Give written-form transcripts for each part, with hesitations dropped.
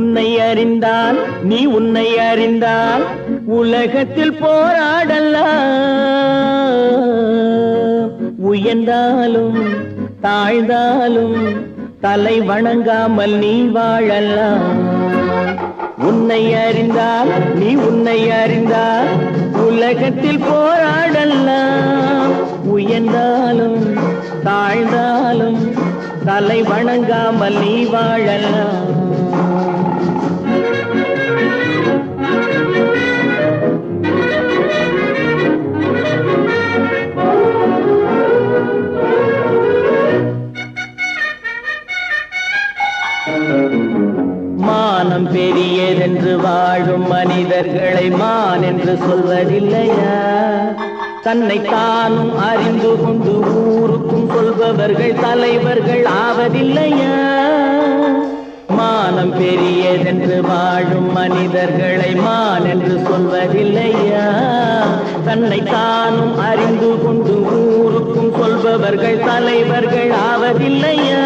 உன்னை அறிந்தால் நீ உன்னை அறிந்தால் உலகத்தில் போராடலாம். உயர்ந்தாலும் தாழ்ந்தாலும் தலை வணங்காமல் நீ வாழலாம். உன்னை அறிந்தால் நீ உன்னை அறிந்தால் உலகத்தில் போராடலாம். உயர்ந்தாலும் தாழ்ந்தாலும் தலை வணங்காமல் நீ வாழலாம். மானம் பெரியதென்று வாழும் மனிதர்களை மான் என்று சொல்வதில்லையா? தன்னை தானும் அறிந்து கொண்டு ஊருக்கும் சொல்பவர்கள் தலைவர்கள் ஆவதில்லையா? மானம் பெரியதென்று வாழும் மனிதர்களை மான் என்று சொல்வதில்லையா? தன்னை தானும் அறிந்து கொண்டு ஊருக்கும் சொல்பவர்கள் தலைவர்கள் ஆவதில்லையா?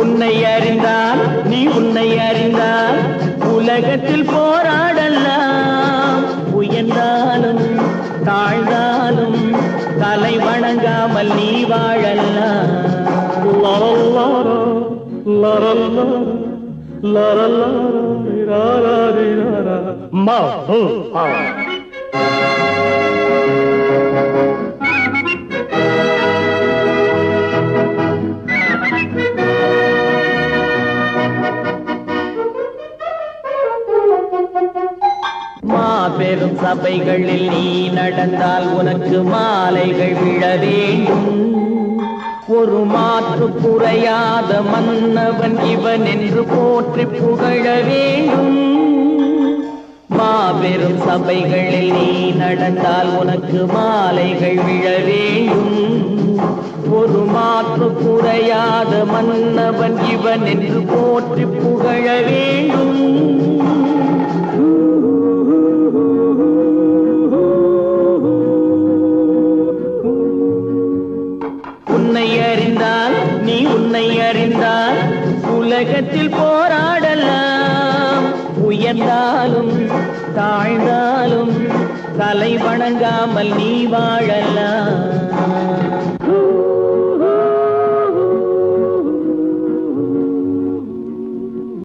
உன்னை அறிந்தால் நீ உன்னை அறிந்தால் உலகத்தில் போராடலாம். உயர்ந்தாலும் தாழ்ந்தாலும் தலை வணங்காமல் நீ வாழலாம். மாபெரும் சபைகளில் நீ நடந்தால் உனக்கு மாலைகள் விழ வேண்டும். ஒரு மாற்று குறையாத மன்னவன் இவன் என்று போற்றி புகழ வேண்டும். மாபெரும் சபைகளில் நீ நடந்தால் உனக்கு மாலைகள் விழ வேண்டும். ஒரு மாற்று குறையாத மன்னவன் இவன் என்று போற்றி புகழ வேண்டும். உன்னை அறிந்தால் நீ உன்னை அறிந்தால் உலகத்தில் போராடலாம். உயர்ந்தாலும் தாழ்ந்தாலும் தலை வணங்காமல் நீ வாழலாம்.